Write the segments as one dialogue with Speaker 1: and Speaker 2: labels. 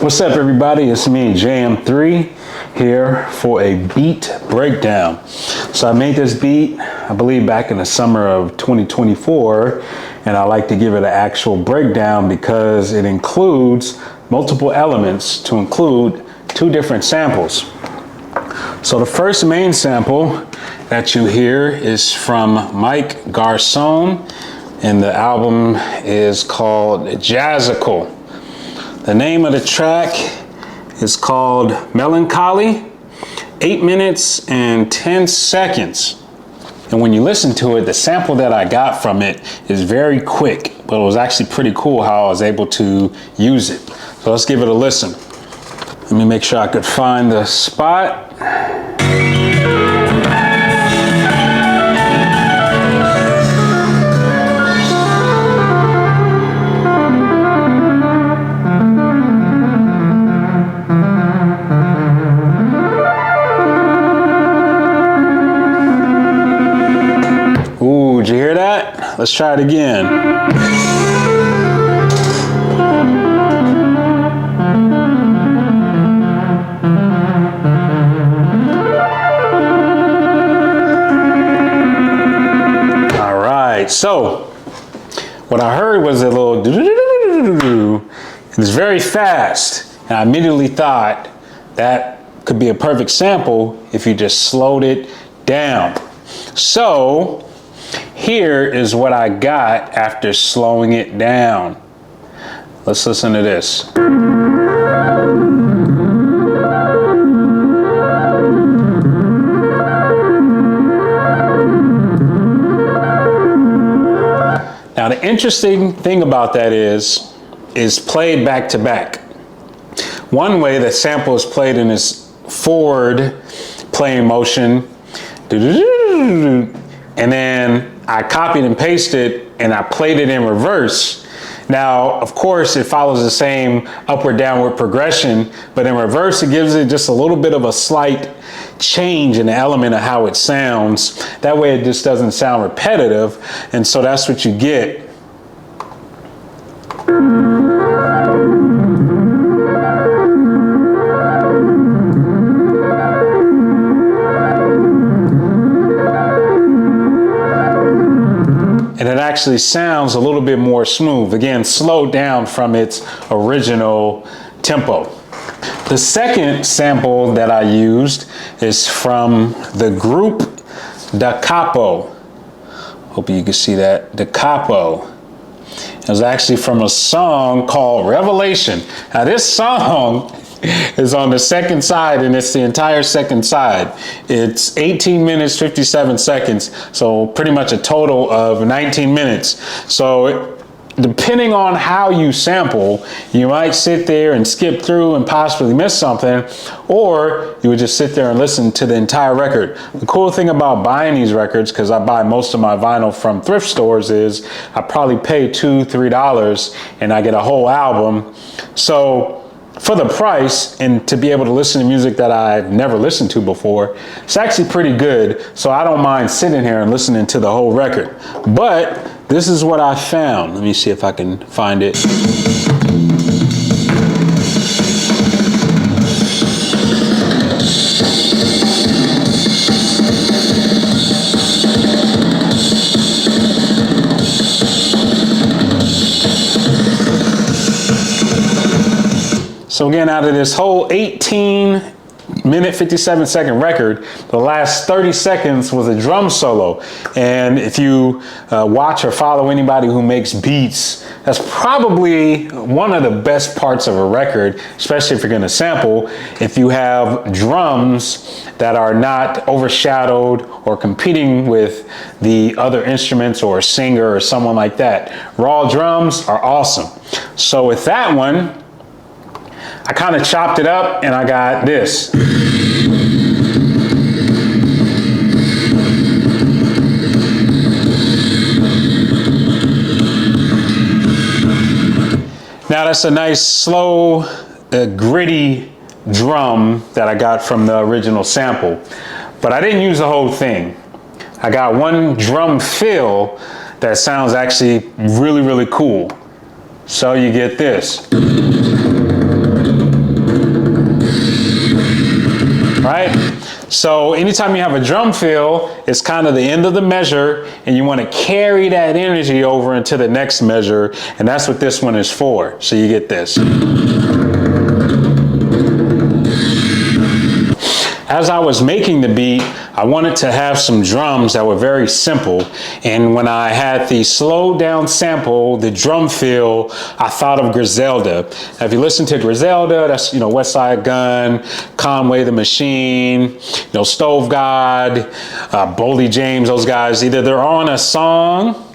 Speaker 1: What's up, everybody? It's me, JM3, here for a beat breakdown. So I made this beat, I believe, back in the summer of 2024, and I like to give it an actual breakdown because it includes multiple elements to include two different samples. So the first main sample that you hear is from Mike Garson, and the album is called Jazzical. The name of the track is called Melancholy, 8 minutes and 10 seconds. And when you listen to it, the sample that I got from it is very quick, but it was actually pretty cool how I was able to use it. So let's give it a listen. Let me make sure I could find the spot. Ooh, did you hear that? Let's try it again. All right, so what I heard was a little do-do-do-do-do-do. It's very fast, and I immediately thought that could be a perfect sample if you just slowed it down. So here is what I got after slowing it down. Let's listen to this. Now the interesting thing about that is played back to back. One way the sample is played in this forward playing motion, and then I copied and pasted and I played it in reverse. Now, of course, it follows the same upward downward progression, but in reverse, it gives it just a little bit of a slight change in the element of how it sounds. That way it just doesn't sound repetitive. And so that's what you get. And it actually sounds a little bit more smooth. Again, slowed down from its original tempo. The second sample that I used is from the group Capo. Hope you can see that, Capo. It was actually from a song called Revelation. Now this song is on the second side, and it's the entire second side. It's 18 minutes, 57 seconds. So pretty much a total of 19 minutes. So depending on how you sample, you might sit there and skip through and possibly miss something, or you would just sit there and listen to the entire record. The cool thing about buying these records, because I buy most of my vinyl from thrift stores, is I probably pay $2, $3 and I get a whole album. So for the price, and to be able to listen to music that I've never listened to before, it's actually pretty good. So I don't mind sitting here and listening to the whole record. But this is what I found. Let me see if I can find it. So again, out of this whole 18 minute, 57 second record, the last 30 seconds was a drum solo. And if you watch or follow anybody who makes beats, that's probably one of the best parts of a record, especially if you're gonna sample, if you have drums that are not overshadowed or competing with the other instruments or a singer or someone like that. Raw drums are awesome. So with that one, I kind of chopped it up and I got this. Now that's a nice, slow, gritty drum that I got from the original sample. But I didn't use the whole thing. I got one drum fill that sounds actually really, really cool. So you get this. right? So anytime you have a drum fill, it's kind of the end of the measure, and you want to carry that energy over into the next measure, and that's what this one is for. So you get this. As I was making the beat, I wanted to have some drums that were very simple. And when I had the slowed down sample, the drum fill, I thought of Griselda. Now, if you listen to Griselda, that's, West Side Gun, Conway the Machine, Stove God, Boldy James, those guys, either they're on a song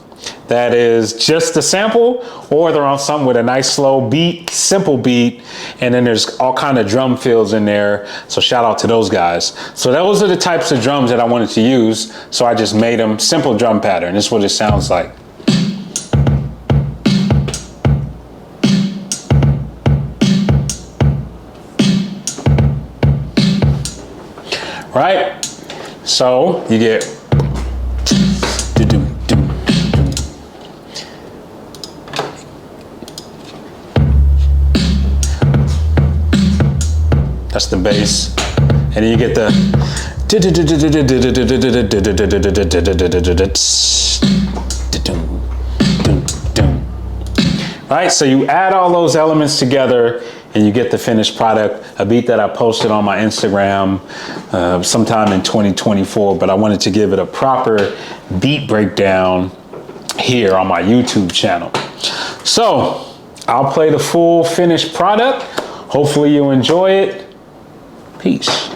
Speaker 1: that is just a sample, or they're on something with a nice slow beat, simple beat, and then there's all kind of drum fills in there. So shout out to those guys. So those are the types of drums that I wanted to use. So I just made them simple drum pattern. This is what it sounds like. Right? So you get that's the bass, and then you get the right. So you add all those elements together, and you get the finished product. A beat that I posted on my Instagram sometime in 2024, but I wanted to give it a proper beat breakdown here on my YouTube channel. So I'll play the full finished product. Hopefully you enjoy it. Peace.